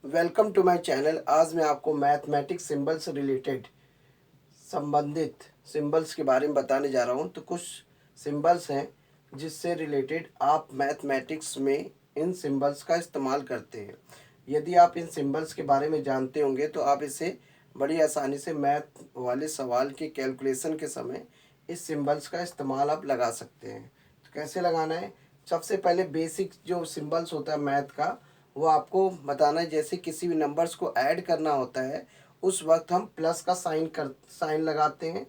Welcome to my channel. आज मैं आपको मैथमेटिक्स सिंबल से रिलेटेड संबंधित सिंबल्स के बारे में बताने जा रहा हूं। तो कुछ सिंबल्स हैं जिससे रिलेटेड आप मैथमेटिक्स में इन सिंबल्स का इस्तेमाल करते हैं। यदि आप इन सिंबल्स के बारे में जानते होंगे तो आप इसे बड़ी आसानी से मैथ वाले सवाल के कैलकुलेशन के समय इस सिंबल्स का इस्तेमाल आप लगा सकते हैं। तो कैसे लगाना है? सबसे पहले बेसिक जो सिंबल्स होता है मैथ का, वो आपको बताना है। जैसे किसी भी नंबर्स को ऐड करना होता है उस वक्त हम प्लस का साइन लगाते हैं।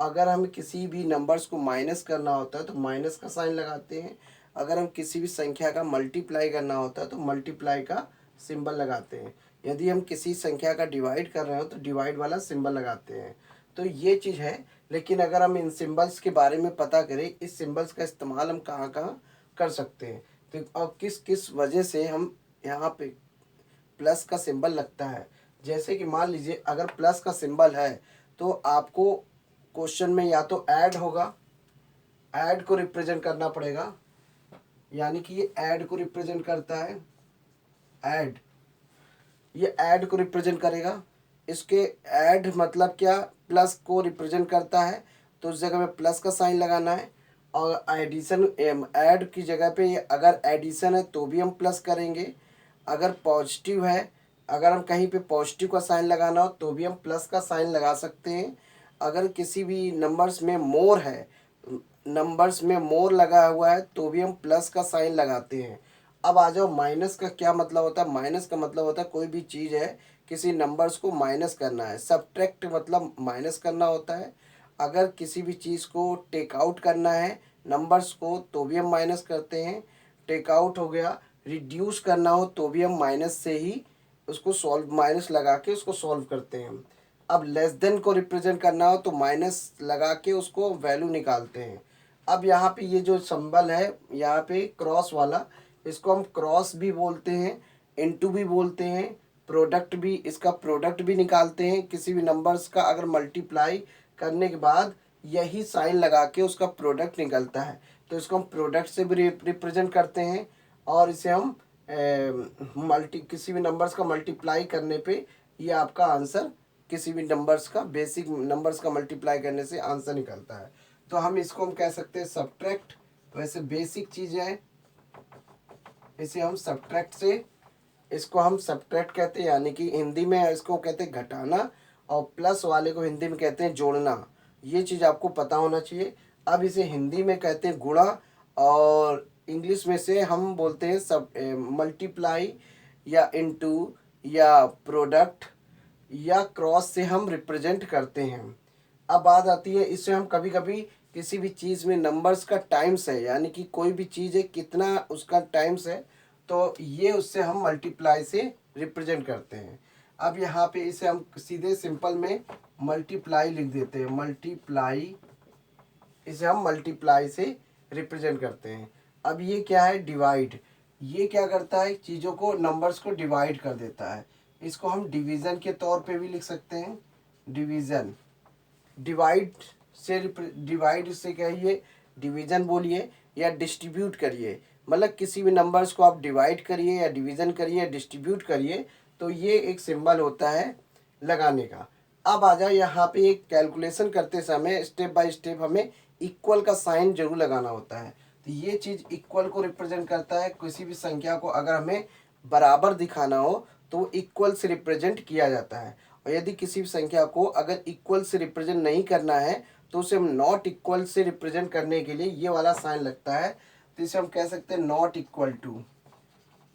अगर हमें किसी भी नंबर्स को माइनस करना होता है तो माइनस का साइन लगाते हैं। अगर हम किसी भी संख्या का मल्टीप्लाई करना होता है तो मल्टीप्लाई का सिंबल लगाते हैं। यदि हम किसी संख्या का डिवाइड कर रहे हो तो डिवाइड वाला सिंबल लगाते हैं। तो ये चीज़ है। लेकिन अगर हम इन सिंबल्स के बारे में पता करें, इस सिंबल्स का इस्तेमाल हम कहाँ कहाँ कर सकते हैं, तो अब किस किस वजह से हम यहाँ पे प्लस का सिंबल लगता है। जैसे कि मान लीजिए अगर प्लस का सिंबल है तो आपको क्वेश्चन में या तो ऐड होगा, ऐड को रिप्रेजेंट करना पड़ेगा, यानी कि ये ऐड को रिप्रेजेंट करता है। ऐड, ये ऐड को रिप्रेजेंट करेगा। इसके ऐड मतलब क्या? प्लस को रिप्रेजेंट करता है, तो उस जगह में प्लस का साइन लगाना है। और एडिशन, ऐड की जगह पे ये अगर एडिशन है तो भी हम प्लस करेंगे। अगर पॉजिटिव है, अगर हम कहीं पे पॉजिटिव का साइन लगाना हो तो भी हम प्लस का साइन लगा सकते हैं। अगर किसी भी नंबर्स में मोर है, नंबर्स में मोर लगा हुआ है तो भी हम प्लस का साइन लगाते हैं। अब आ जाओ माइनस का क्या मतलब होता है। माइनस का मतलब होता है कोई भी चीज़ है, किसी नंबर्स को माइनस करना है। सब्ट्रैक्ट मतलब माइनस करना होता है। अगर किसी भी चीज़ को टेक आउट करना है नंबर्स को तो भी हम माइनस करते हैं। टेक आउट हो गया। रिड्यूस करना हो तो भी हम माइनस से ही उसको सॉल्व, माइनस लगा के उसको सॉल्व करते हैं। अब लेस देन को रिप्रेजेंट करना हो तो माइनस लगा के उसको वैल्यू निकालते हैं। अब यहाँ पे ये जो सिंबल है यहाँ पे क्रॉस वाला, इसको हम क्रॉस भी बोलते हैं, इनटू भी बोलते हैं, प्रोडक्ट भी, इसका प्रोडक्ट भी निकालते हैं। किसी भी नंबर्स का अगर मल्टीप्लाई करने के बाद यही साइन लगा के उसका प्रोडक्ट निकलता है, तो इसको हम प्रोडक्ट से भी रिप्रेजेंट करते हैं। और इसे हम किसी भी नंबर्स का मल्टीप्लाई करने पे ये आपका आंसर, किसी भी नंबर्स का, बेसिक नंबर्स का मल्टीप्लाई करने से आंसर निकलता है। तो हम इसको हम कह सकते हैं सब्ट्रैक्ट। वैसे बेसिक चीज़ है, इसे हम सब्ट्रैक्ट से, इसको हम सब्ट्रैक्ट कहते हैं, यानी कि हिंदी में इसको कहते हैं घटाना, और प्लस वाले को हिंदी में कहते हैं जोड़ना। ये चीज़ आपको पता होना चाहिए। अब इसे हिंदी में कहते हैं गुणा, और इंग्लिश में से हम बोलते हैं सब मल्टीप्लाई, या इनटू, या प्रोडक्ट, या क्रॉस से हम रिप्रेजेंट करते हैं। अब बात आती है, इससे हम कभी कभी किसी भी चीज़ में नंबर्स का टाइम्स है, यानी कि कोई भी चीज़ है कितना उसका टाइम्स है, तो ये उससे हम मल्टीप्लाई से रिप्रेजेंट करते हैं। अब यहाँ पे इसे हम सीधे सिंपल में मल्टीप्लाई लिख देते हैं। मल्टीप्लाई, इसे हम मल्टीप्लाई से रिप्रेजेंट करते हैं। अब ये क्या है? डिवाइड। ये क्या करता है? चीज़ों को, नंबर्स को डिवाइड कर देता है। इसको हम डिवीज़न के तौर पे भी लिख सकते हैं। डिवीज़न, डिवाइड से डिवाइड से कहिए, डिवीज़न बोलिए, या डिस्ट्रीब्यूट करिए। मतलब किसी भी नंबर्स को आप डिवाइड करिए या डिवीज़न करिए या डिस्ट्रीब्यूट करिए, तो ये एक सिंबल होता है लगाने का। अब आ जाए यहाँ पे, एक कैलकुलेशन करते समय स्टेप बाय स्टेप हमें इक्वल का साइन जरूर लगाना होता है। तो ये चीज़ इक्वल को रिप्रेजेंट करता है। किसी भी संख्या को अगर हमें बराबर दिखाना हो तो इक्वल से रिप्रेजेंट किया जाता है। और यदि किसी भी संख्या को अगर इक्वल से रिप्रेजेंट नहीं करना है तो उसे हम नॉट इक्वल से रिप्रेजेंट करने के लिए ये वाला साइन लगता है। तो इसे हम कह सकते हैं नॉट इक्वल टू।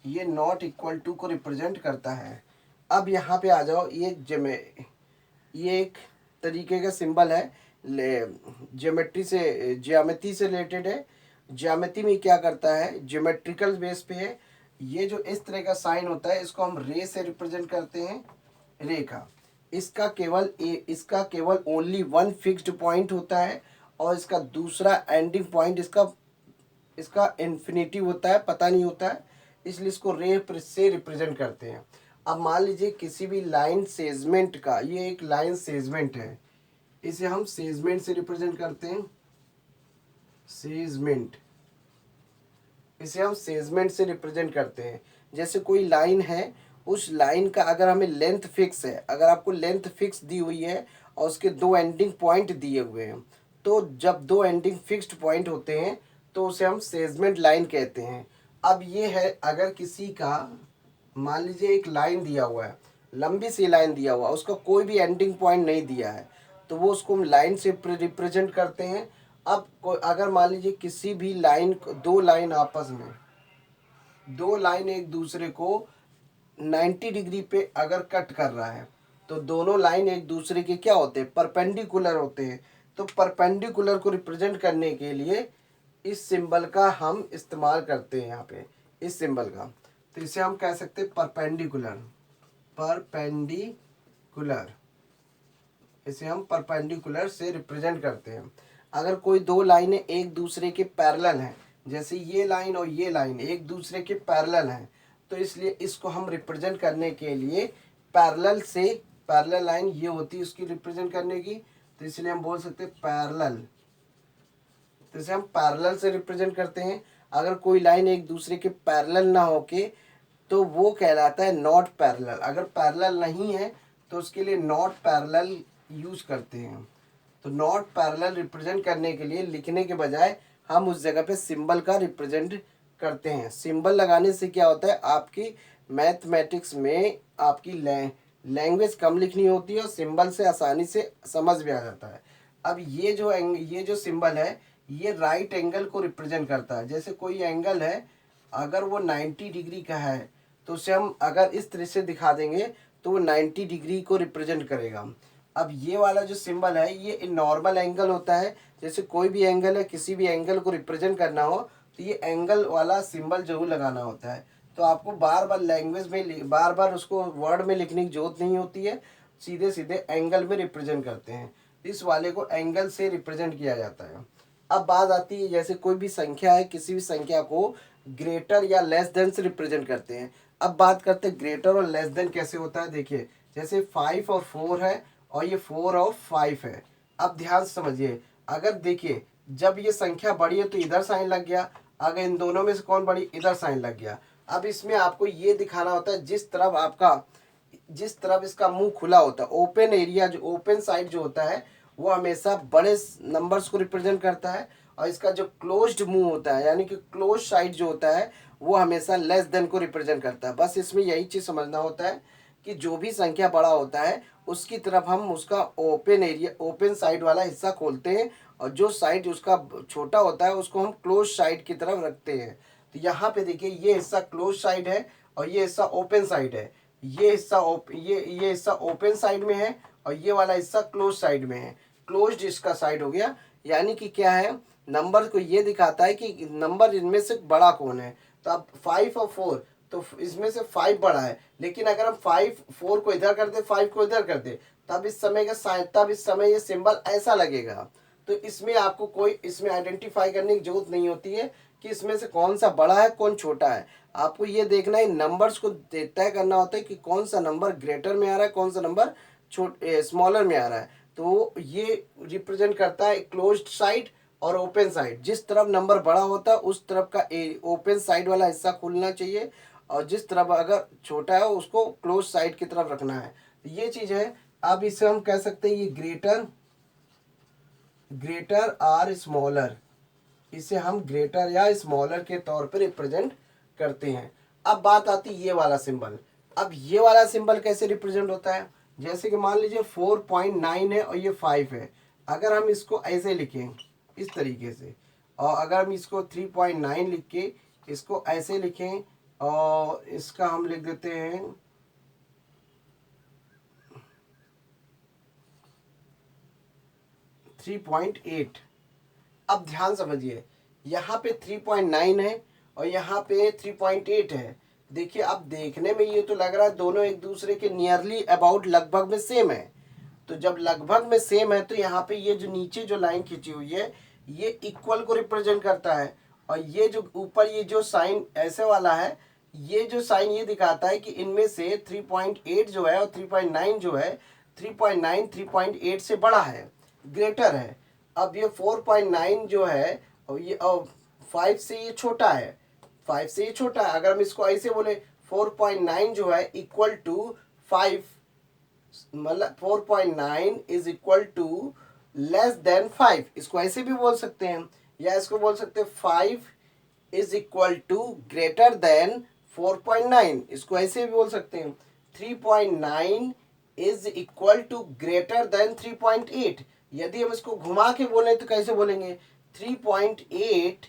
ये नॉट इक्वल टू को रिप्रेजेंट करता है। अब यहाँ पे आ जाओ, ये एक तरीके का सिंबल है, ज्योमेट्री से, ज्यामिति से रिलेटेड है। ज्यामिति में क्या करता है? ज्योमेट्रिकल बेस पे है। ये जो इस तरह का साइन होता है इसको हम रे से रिप्रेजेंट करते हैं, रेखा। इसका केवल ओनली वन फिक्स्ड पॉइंट होता है, और इसका दूसरा एंडिंग पॉइंट इसका इसका इन्फिनिटी होता है, पता नहीं होता है, इसलिए इसको रे से रिप्रेजेंट करते हैं। अब मान लीजिए किसी भी लाइन सेगमेंट का, ये एक लाइन सेगमेंट है, इसे हम सेगमेंट से रिप्रेजेंट करते हैं। सेगमेंट, इसे हम सेगमेंट से रिप्रेजेंट करते हैं। जैसे कोई लाइन है उस लाइन का अगर हमें लेंथ फिक्स है, अगर आपको लेंथ फिक्स दी हुई है और उसके दो एंडिंग पॉइंट दिए हुए हैं, तो जब दो एंडिंग फिक्स्ड पॉइंट होते हैं तो उसे हम सेगमेंट लाइन कहते हैं। अब ये है, अगर किसी का मान लीजिए एक लाइन दिया हुआ है, लंबी सी लाइन दिया हुआ है, उसका कोई भी एंडिंग पॉइंट नहीं दिया है, तो वो उसको हम लाइन से रिप्रेजेंट करते हैं। अब अगर मान लीजिए किसी भी लाइन, दो लाइन आपस में, दो लाइन एक दूसरे को 90 डिग्री पे अगर कट कर रहा है, तो दोनों लाइन एक दूसरे के क्या होते हैं, परपेंडिकुलर होते हैं। तो परपेंडिकुलर को रिप्रेजेंट करने के लिए इस सिंबल का हम इस्तेमाल करते हैं यहाँ पे, इस सिंबल का। तो इसे हम कह सकते हैं परपेंडिकुलर, परपेंडिकुलर, इसे हम परपेंडिकुलर से रिप्रेजेंट करते हैं। अगर कोई दो लाइनें एक दूसरे के पैरेलल हैं, जैसे ये लाइन और ये लाइन एक दूसरे के पैरेलल हैं, तो इसलिए इसको हम रिप्रेजेंट करने के लिए पैरेलल से, पैरेलल लाइन ये होती है उसकी रिप्रेजेंट करने की, तो इसलिए हम बोल सकते हैं पैरेलल, तो इसे हम पैरेलल से रिप्रेजेंट करते हैं। अगर कोई लाइन एक दूसरे के पैरेलल ना होके, तो वो कहलाता है नॉट पैरेलल। अगर पैरेलल नहीं है तो उसके लिए नॉट पैरेलल यूज करते हैं। तो नॉट पैरेलल रिप्रेजेंट करने के लिए लिखने के बजाय हम उस जगह पे सिंबल का रिप्रेजेंट करते हैं। सिंबल लगाने से क्या होता है, आपकी मैथमेटिक्स में आपकी लैंग्वेज कम लिखनी होती है और सिंबल से आसानी से समझ में आ जाता है। अब ये जो सिंबल है, ये राइट एंगल को रिप्रेजेंट करता है। जैसे कोई एंगल है, अगर वो 90 डिग्री का है, तो उसे हम अगर इस तरह से दिखा देंगे तो वो 90 डिग्री को रिप्रेजेंट करेगा। अब ये वाला जो सिंबल है, ये नॉर्मल एंगल होता है। जैसे कोई भी एंगल है, किसी भी एंगल को रिप्रेजेंट करना हो तो ये एंगल वाला सिंबल जरूर लगाना होता है। तो आपको बार बार लैंग्वेज में, बार बार उसको वर्ड में लिखने की जरूरत नहीं होती है, सीधे सीधे एंगल में रिप्रेजेंट करते हैं। इस वाले को एंगल से रिप्रेजेंट किया जाता है। अब बात आती है, जैसे कोई भी संख्या है, किसी भी संख्या को ग्रेटर या लेस देन से रिप्रेजेंट करते हैं। अब बात करते हैं ग्रेटर और लेस देन कैसे होता है। देखिए, जैसे 5 और 4 है और ये 4 और 5 है। अब ध्यान से समझिए, अगर देखिए जब ये संख्या बड़ी है तो इधर साइन लग गया, अगर इन दोनों में से कौन बड़ी, इधर साइन लग गया। अब इसमें आपको ये दिखाना होता है, जिस तरफ इसका मुंह खुला होता है, ओपन एरिया, जो ओपन साइड जो होता है, वो हमेशा बड़े नंबर्स को रिप्रेजेंट करता है, और इसका जो क्लोज्ड मुंह होता है, यानी कि क्लोज साइड जो होता है, वो हमेशा लेस देन को रिप्रेजेंट करता है। बस इसमें यही चीज़ समझना होता है कि जो भी संख्या बड़ा होता है उसकी तरफ हम उसका ओपन एरिया, ओपन साइड वाला हिस्सा खोलते हैं, और जो साइड उसका छोटा होता है उसको हम क्लोज साइड की तरफ रखते हैं। तो यहाँ पे देखिए, ये हिस्सा क्लोज साइड है और ये हिस्सा ओपन साइड है। ये हिस्सा ओपन साइड में है और ये वाला हिस्सा क्लोज साइड में है। क्लोज्ड इसका साइड हो गया, यानी कि क्या है, नंबर को ये दिखाता है कि नंबर इनमें से बड़ा कौन है। तो अब 5 और 4, तो इसमें से 5 बड़ा है, लेकिन अगर हम 4 को इधर कर दे, 5 को इधर कर दे, तब इस समय ये सिंबल ऐसा लगेगा। तो इसमें आपको कोई इसमें आइडेंटिफाई करने की जरूरत नहीं होती है कि इसमें से कौन सा बड़ा है कौन छोटा है। आपको ये देखना है, नंबर्स को तय करना होता है कि कौन सा नंबर ग्रेटर में आ रहा है, कौन सा नंबर स्मॉलर में आ रहा है। तो ये रिप्रेजेंट करता है क्लोज्ड साइड और ओपन साइड। जिस तरफ नंबर बड़ा होता है उस तरफ का ओपन साइड वाला हिस्सा खुलना चाहिए, और जिस तरफ अगर छोटा है उसको क्लोज साइड की तरफ रखना है। तो ये चीज़ है। अब इसे हम कह सकते हैं ये ग्रेटर आर स्मॉलर, इसे हम ग्रेटर या स्मॉलर के तौर पर रिप्रेजेंट करते हैं। अब बात आती है ये वाला सिंबल। अब ये वाला सिंबल कैसे रिप्रेजेंट होता है, जैसे कि मान लीजिए 4.9 है और ये 5 है। अगर हम इसको ऐसे लिखें इस तरीके से, और अगर हम इसको 3.9 लिख के इसको ऐसे लिखें, और इसका हम लिख देते हैं 3.8। अब ध्यान समझिए, यहाँ पे 3.9 है और यहाँ पे 3.8 है। देखिए, अब देखने में ये तो लग रहा है दोनों एक दूसरे के नियरली अबाउट, लगभग में सेम है। तो जब लगभग में सेम है तो यहाँ पे ये जो नीचे जो लाइन खींची हुई है, ये इक्वल को रिप्रेजेंट करता है, और ये जो ऊपर ये जो साइन ऐसे वाला है, ये जो साइन ये दिखाता है कि इनमें से 3.8 जो है और 3.9 जो है, 3.9 3.8 से बड़ा है, ग्रेटर है। अब ये 4.9 जो है, और ये 5 से ये छोटा है, 5 से ये छोटा है। अगर हम इसको ऐसे बोले 4.9 जो है इक्वल टू 5, मतलब 4.9 is equal to less than 5, इसको ऐसे भी बोल सकते हैं, या इसको बोल सकते हैं 5 is equal to greater than 4.9, इसको ऐसे भी बोल सकते हैं 3.9 is equal to greater than 3.8। यदि हम इसको घुमा के बोलें तो कैसे बोलेंगे, 3.8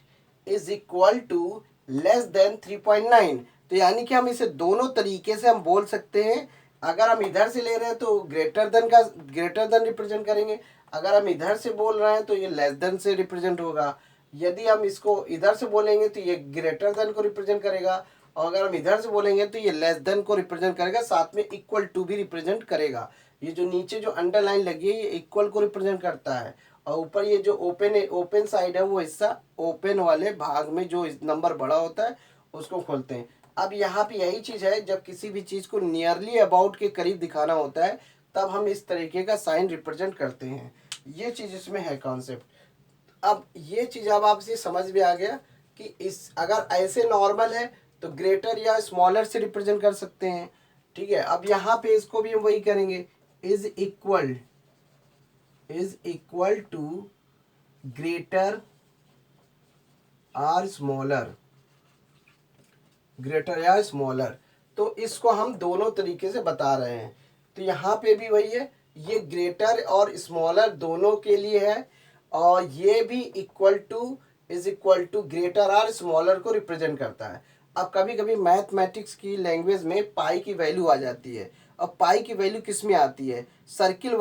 is equal to less than 3.9। तो यानी कि हम इसे दोनों तरीके से हम बोल सकते हैं। अगर हम इधर से ले रहे हैं तो ग्रेटर देन रिप्रेजेंट करेंगे, अगर हम इधर से बोल रहे हैं तो ये लेस देन से रिप्रेजेंट होगा। यदि हम इसको इधर से बोलेंगे तो ये ग्रेटर देन को रिप्रेजेंट करेगा, और अगर हम इधर से बोलेंगे तो ये लेस देन को रिप्रेजेंट करेगा, साथ में इक्वल टू भी रिप्रेजेंट करेगा। ये जो नीचे जो अंडरलाइन लगी है ये इक्वल को रिप्रेजेंट करता है, और ऊपर ये जो ओपन साइड है वो हिस्सा ओपन वाले भाग में जो नंबर बड़ा होता है उसको खोलते हैं। अब यहाँ पे यही चीज़ है, जब किसी भी चीज़ को नियरली अबाउट के करीब दिखाना होता है तब हम इस तरीके का साइन रिप्रेजेंट करते हैं। ये चीज़ इसमें है कॉन्सेप्ट। अब ये चीज़ अब आपसे समझ में आ गया कि इस अगर ऐसे नॉर्मल है तो ग्रेटर या स्मॉलर से रिप्रेजेंट कर सकते हैं। ठीक है, अब यहाँ पे इसको भी हम वही करेंगे, is equal to greater or smaller, greater या स्मॉलर। तो इसको हम दोनों तरीके से बता रहे हैं। तो यहाँ पे भी वही है, ये ग्रेटर और स्मॉलर दोनों के लिए है, और ये भी इक्वल टू ग्रेटर और स्मॉलर को रिप्रेजेंट करता है। अब कभी कभी मैथमेटिक्स की लैंग्वेज में पाई की वैल्यू आ जाती है। अब पाई की वैल्यू किस में आती है, सर्किल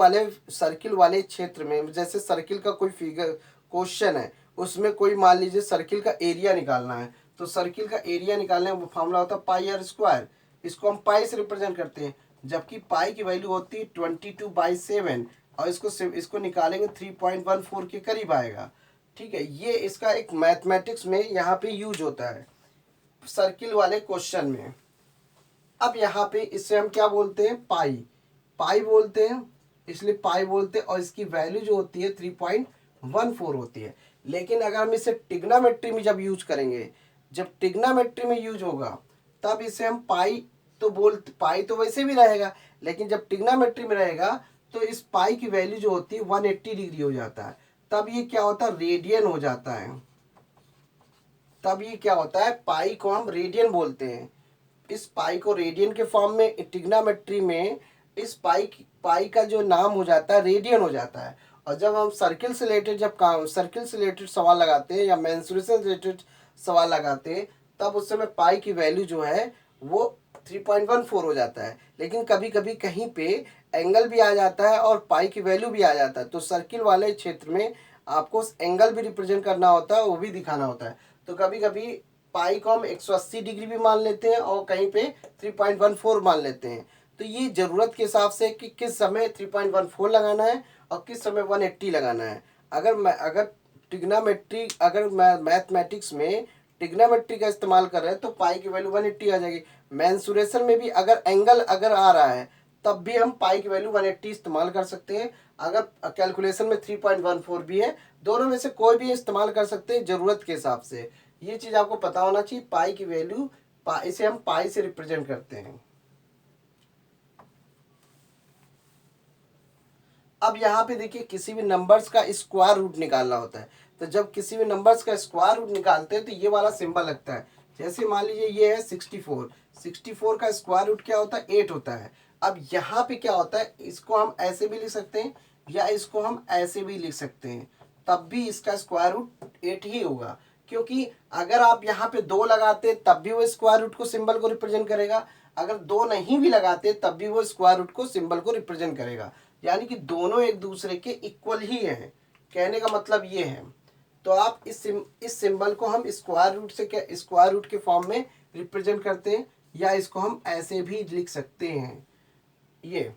वाले क्षेत्र में। जैसे सर्किल का कोई फिगर क्वेश्चन है, उसमें कोई मान लीजिए सर्किल का एरिया निकालना है, तो सर्किल का एरिया निकालने का फॉर्मूला होता है पाई आर स्क्वायर, इसको हम पाई से रिप्रेजेंट करते हैं। जबकि पाई की वैल्यू होती है 22/7, और इसको निकालेंगे 3.14 के करीब आएगा। ठीक है, ये इसका एक मैथमेटिक्स में यहाँ पे यूज होता है सर्किल वाले क्वेश्चन में। अब यहाँ पे इससे हम क्या बोलते हैं, पाई बोलते हैं, इसलिए पाई बोलते हैं, और इसकी वैल्यू जो होती है 3.14 होती है। लेकिन अगर हम इसे टिग्नामेट्री में जब यूज करेंगे, जब टिग्नामेट्री में यूज होगा तब इसे हम पाई तो वैसे भी रहेगा, लेकिन जब टिग्नामेट्री में रहेगा तो इस पाई की वैल्यू जो होती है 180 डिग्री हो जाता है। तब ये क्या होता है, रेडियन हो जाता है। तब ये क्या होता है, पाई को हम रेडियन बोलते हैं। इस पाई को रेडियन के फॉर्म में टिग्नामेट्री में इस पाई का जो नाम हो जाता है रेडियन हो जाता है। और जब हम सर्किल से रिलेटेड सवाल लगाते हैं या मेंसुरेशन से रिलेटेड सवाल लगाते हैं, तब उस समय पाई की वैल्यू जो है वो 3.14 हो जाता है। लेकिन कभी कभी कहीं पे एंगल भी आ जाता है और पाई की वैल्यू भी आ जाता है, तो सर्किल वाले क्षेत्र में आपको उस एंगल भी रिप्रेजेंट करना होता है, वो भी दिखाना होता है। तो कभी कभी पाई को हम 180 डिग्री भी मान लेते हैं और कहीं पे 3.14 मान लेते हैं। तो ये ज़रूरत के हिसाब से कि किस समय 3.14 लगाना है और किस समय 180 लगाना है। अगर मैथमेटिक्स में टिग्नामेट्री का इस्तेमाल कर रहे हैं तो पाई की वैल्यू 180 आ जाएगी। मेंसुरेशन में भी अगर एंगल आ रहा है तब भी हम पाई की वैल्यू 180 इस्तेमाल कर सकते हैं। अगर कैलकुलेशन में 3.14 भी है, दोनों में से कोई भी इस्तेमाल कर सकते हैं ज़रूरत के हिसाब से। ये चीज़ आपको पता होना चाहिए। पाई की वैल्यू इसे हम पाई से रिप्रेजेंट करते हैं। अब यहाँ पे देखिए, किसी भी नंबर्स का स्क्वायर रूट निकालना होता है, तो जब किसी भी नंबर्स का स्क्वायर रूट निकालते हैं तो ये वाला सिंबल लगता है। जैसे मान लीजिए ये है 64 का स्क्वायर रूट क्या होता है, 8 होता है। अब यहाँ पे क्या होता है, इसको हम ऐसे भी लिख सकते हैं या इसको हम ऐसे भी लिख सकते हैं, तब भी इसका स्क्वायर रूट 8 ही होगा। क्योंकि अगर आप यहाँ पे 2 लगाते तब भी वो स्क्वायर रूट को सिंबल को रिप्रेजेंट करेगा, अगर 2 नहीं भी लगाते तब भी वो स्क्वायर रूट को सिंबल को रिप्रेजेंट करेगा। यानी कि दोनों एक दूसरे के इक्वल ही हैं, कहने का मतलब ये है। तो आप इस सिंबल को हम स्क्वायर रूट के फॉर्म में रिप्रेजेंट करते हैं, या इसको हम ऐसे भी लिख सकते हैं। ये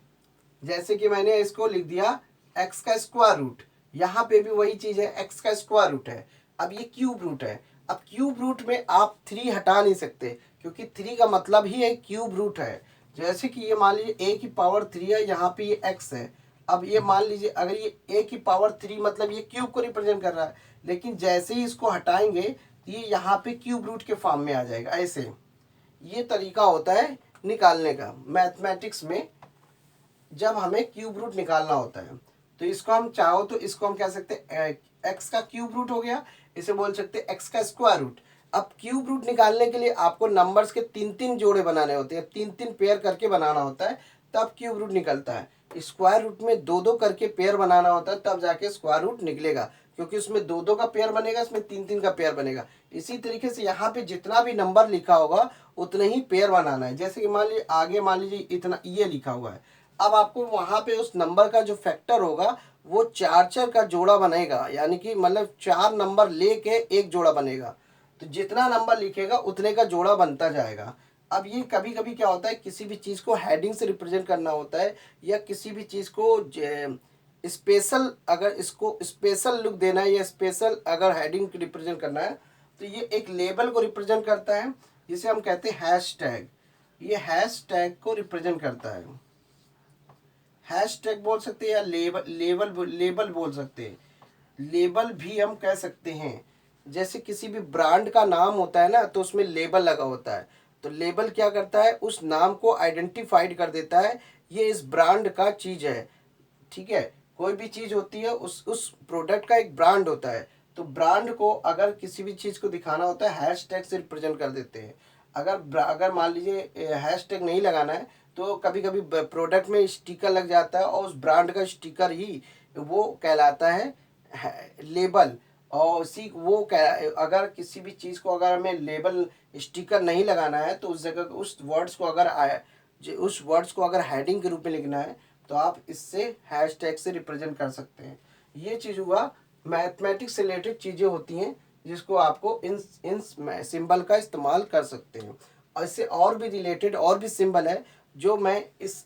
जैसे कि मैंने इसको लिख दिया x का स्क्वायर रूट, यहाँ पे भी वही चीज़ है, x का स्क्वायर रूट है। अब ये क्यूब रूट है। अब क्यूब रूट में आप 3 हटा नहीं सकते, क्योंकि 3 का मतलब ही है क्यूब रूट है। जैसे कि ये मान लीजिए a की पावर 3 है, यहाँ पे ये x है। अब ये मान लीजिए अगर ये a की पावर 3 मतलब ये क्यूब को रिप्रेजेंट कर रहा है, लेकिन जैसे ही इसको हटाएंगे तो ये यहाँ पे क्यूब रूट के फॉर्म में आ जाएगा। ऐसे ये तरीका होता है निकालने का मैथमेटिक्स में, जब हमें क्यूब रूट निकालना होता है। तो इसको हम चाहो तो इसको हम कह सकते हैं एक्स का क्यूब रूट हो गया, इसे बोल सकते हैं एक्स का स्क्वायर रूट। अब क्यूब रूट निकालने के लिए आपको नंबर्स के 3-3 जोड़े बनाने होते हैं, 3-3 पेयर करके बनाना होता है, तब क्यूब रूट निकलता है। स्क्वायर रूट में 2-2 करके पेयर बनाना होता है, तब जाके स्क्वायर रूट निकलेगा, क्योंकि उसमें 2-2 का पेयर बनेगा, इसमें 3-3 का पेयर बनेगा। इसी तरीके से यहाँ पे जितना भी नंबर लिखा होगा उतने ही पेयर बनाना है। जैसे कि मान लीजिए आगे मान लीजिए इतना ये लिखा हुआ है, अब आपको वहां पे उस नंबर का जो फैक्टर होगा वो 4-4 का जोड़ा बनेगा, यानी कि मतलब 4 नंबर लेके एक जोड़ा बनेगा। तो जितना नंबर लिखेगा उतने का जोड़ा बनता जाएगा। अब ये कभी कभी क्या होता है, किसी भी चीज़ को हेडिंग से रिप्रेजेंट करना होता है, या किसी भी चीज़ को स्पेशल, अगर इसको स्पेशल लुक देना है या स्पेशल अगर हेडिंग रिप्रेजेंट करना है, तो ये एक लेबल को रिप्रेजेंट करता है, जिसे हम कहते हैं हैश टैग। ये हैश टैग को रिप्रेजेंट करता है। हैश टैग बोल सकते हैं या लेबल बोल सकते हैं। लेबल भी हम कह सकते हैं। जैसे किसी भी ब्रांड का नाम होता है ना, तो उसमें लेबल लगा होता है। तो लेबल क्या करता है, उस नाम को आइडेंटिफाइड कर देता है, ये इस ब्रांड का चीज़ है। ठीक है, कोई भी चीज़ होती है उस प्रोडक्ट का एक ब्रांड होता है। तो ब्रांड को अगर किसी भी चीज़ को दिखाना होता है हैश टैग से रिप्रेजेंट कर देते हैं। अगर मान लीजिए हैश टैग नहीं लगाना है, तो कभी कभी प्रोडक्ट में स्टिकर लग जाता है, और उस ब्रांड का स्टिकर ही वो कहलाता है लेबल। और उसी वो अगर किसी भी चीज़ को अगर हमें लेबल स्टिकर नहीं लगाना है, तो उस जगह उस वर्ड्स को अगर हेडिंग के रूप में लिखना है, तो आप इससे हैश टैग से रिप्रेजेंट कर सकते हैं। ये चीज़ हुआ मैथमेटिक्स से रिलेटेड चीज़ें होती हैं, जिसको आपको इन सिंबल का इस्तेमाल कर सकते हैं। और इससे और भी रिलेटेड और भी सिंबल है, जो मैं इस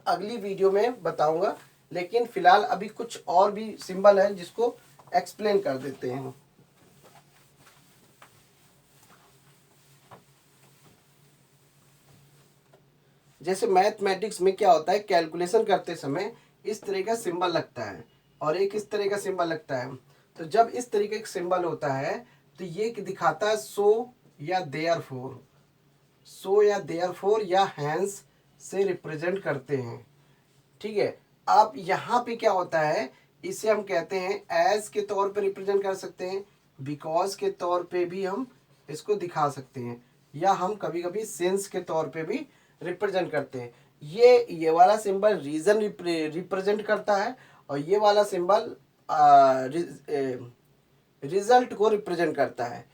अगली वीडियो में बताऊंगा। लेकिन फिलहाल अभी कुछ और भी सिंबल है जिसको एक्सप्लेन कर देते हैं। जैसे मैथमेटिक्स में क्या होता है, कैलकुलेशन करते समय इस तरह का सिंबल लगता है और एक इस तरह का सिंबल लगता है। तो जब इस तरीके का सिंबल होता है, तो ये दिखाता है सो या देयरफॉर, या हैंस से रिप्रेजेंट करते हैं। ठीक है, अब यहाँ पे क्या होता है, इसे हम कहते हैं एज के तौर पे रिप्रेजेंट कर सकते हैं, बिकॉज के तौर पे भी हम इसको दिखा सकते हैं, या हम कभी कभी सिंस के तौर पे भी रिप्रेजेंट करते हैं। ये वाला सिंबल रीजन रिप्रेजेंट करता है, और ये वाला सिंबल रिजल्ट को रिप्रेजेंट करता है।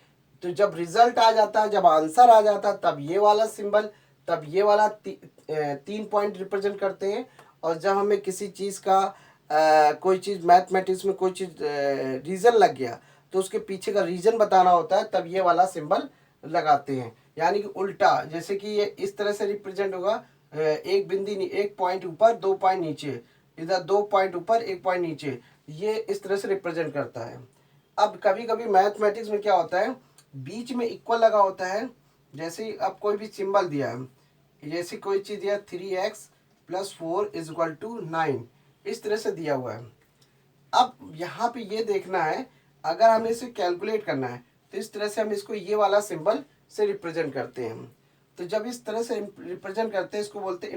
तो जब रिजल्ट आ जाता है, जब आंसर आ जाता है, तब ये वाला सिंबल, तब ये वाला 3 पॉइंट रिप्रेजेंट करते हैं। और जब हमें किसी चीज़ का कोई चीज़ मैथमेटिक्स में कोई चीज़ रीज़न लग गया, तो उसके पीछे का रीज़न बताना होता है, तब ये वाला सिंबल लगाते हैं। यानी कि उल्टा, जैसे कि ये इस तरह से रिप्रेजेंट होगा, एक बिंदी 1 पॉइंट ऊपर 2 पॉइंट नीचे, इधर 2 पॉइंट ऊपर 1 पॉइंट नीचे, ये इस तरह से रिप्रेजेंट करता है। अब कभी कभी मैथमेटिक्स में क्या होता है, बीच में इक्वल लगा होता है। जैसे अब कोई भी सिंबल दिया है, जैसे कोई चीज़ दिया 3x + 4 = 9, इस तरह से दिया हुआ है। अब यहाँ पे ये देखना है, अगर हमें इसे कैलकुलेट करना है, तो इस तरह से हम इसको ये वाला सिंबल से रिप्रेजेंट करते हैं। तो जब इस तरह से रिप्रेजेंट करते हैं, इसको बोलते हैं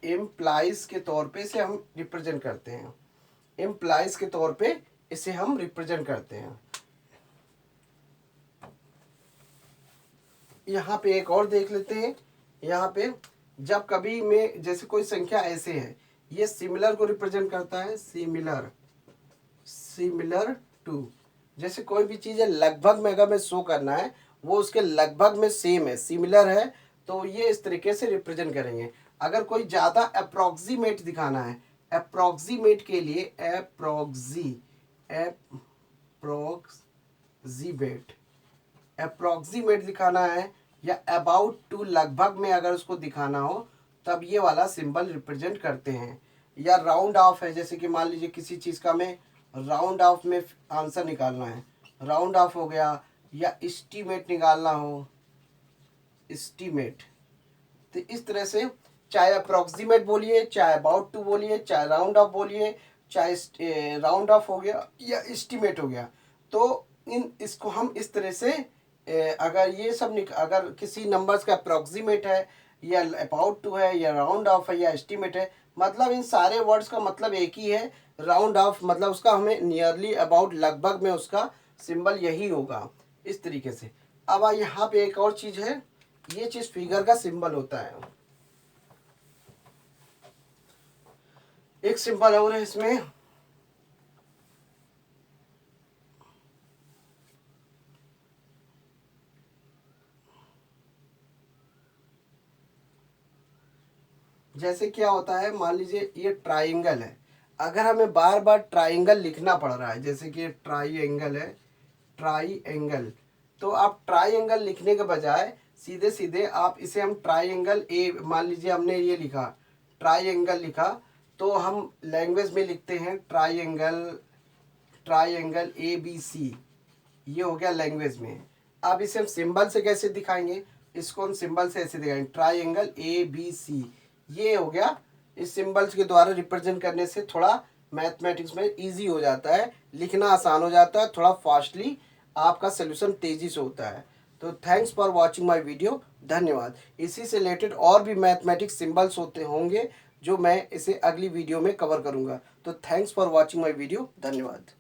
इम्प्लाइज के तौर पे इसे हम रिप्रेजेंट करते हैं। इम्प्लाइज के तौर पे इसे हम रिप्रेजेंट करते हैं। यहाँ पे एक और देख लेते हैं। यहाँ पे जब कभी में जैसे कोई संख्या ऐसे है, ये सिमिलर को रिप्रेजेंट करता है, सिमिलर टू। जैसे कोई भी चीज़ है लगभग में अगर मैं शो करना है, वो उसके लगभग में सेम है, सिमिलर है, तो ये इस तरीके से रिप्रेजेंट करेंगे। अगर कोई ज़्यादा अप्रोक्सीमेट दिखाना है, अप्रोक्सीमेट के लिए अप्रोक्सीमेट दिखाना है, या अबाउट टू लगभग में अगर उसको दिखाना हो, तब ये वाला सिंबल रिप्रेजेंट करते हैं। या राउंड ऑफ है, जैसे कि मान लीजिए किसी चीज़ का में राउंड ऑफ में आंसर निकालना है, राउंड ऑफ हो गया, या एस्टीमेट निकालना हो, एस्टीमेट। तो इस तरह से चाहे अप्रोक्सीमेट बोलिए, चाहे अबाउट टू बोलिए, चाहे राउंड ऑफ बोलिए, चाहे राउंड ऑफ हो गया या एस्टीमेट हो गया, तो इसको हम इस तरह से अगर ये सब अगर किसी नंबर्स का अप्रोक्सीमेट है या अबाउट टू है या राउंड ऑफ है या एस्टीमेट है, मतलब इन सारे वर्ड्स का मतलब एक ही है। राउंड ऑफ मतलब उसका हमें नियरली अबाउट लगभग में उसका सिंबल यही होगा इस तरीके से। अब यहाँ पे एक और चीज़ है, ये चीज़ फिगर का सिंबल होता है। एक सिंबल और है इसमें, जैसे क्या होता है, मान लीजिए ये ट्राइंगल है, अगर हमें बार बार ट्राइंगल लिखना पड़ रहा है, जैसे कि ट्राइंगल है, ट्राइंगल, तो आप ट्राइंगल लिखने के बजाय सीधे सीधे आप इसे हम ट्राइंगल ए, मान लीजिए हमने ये लिखा ट्राइंगल लिखा, तो हम लैंग्वेज में लिखते हैं ट्राइंगल, ट्राइंगल ABC, ये हो गया लैंग्वेज में। अब इसे हम सिंबल से कैसे दिखाएंगे, इसको हम सिंबल से ऐसे दिखाएंगे ट्राइंगल ABC, ये हो गया। इस सिंबल्स के द्वारा रिप्रेजेंट करने से थोड़ा मैथमेटिक्स में इजी हो जाता है, लिखना आसान हो जाता है, थोड़ा फास्टली आपका सोल्यूशन तेजी से होता है। तो thanks for watching my video, धन्यवाद। इसी से रिलेटेड और भी मैथमेटिक्स सिंबल्स होते होंगे जो मैं इसे अगली वीडियो में कवर करूंगा। तो thanks for watching my video, धन्यवाद।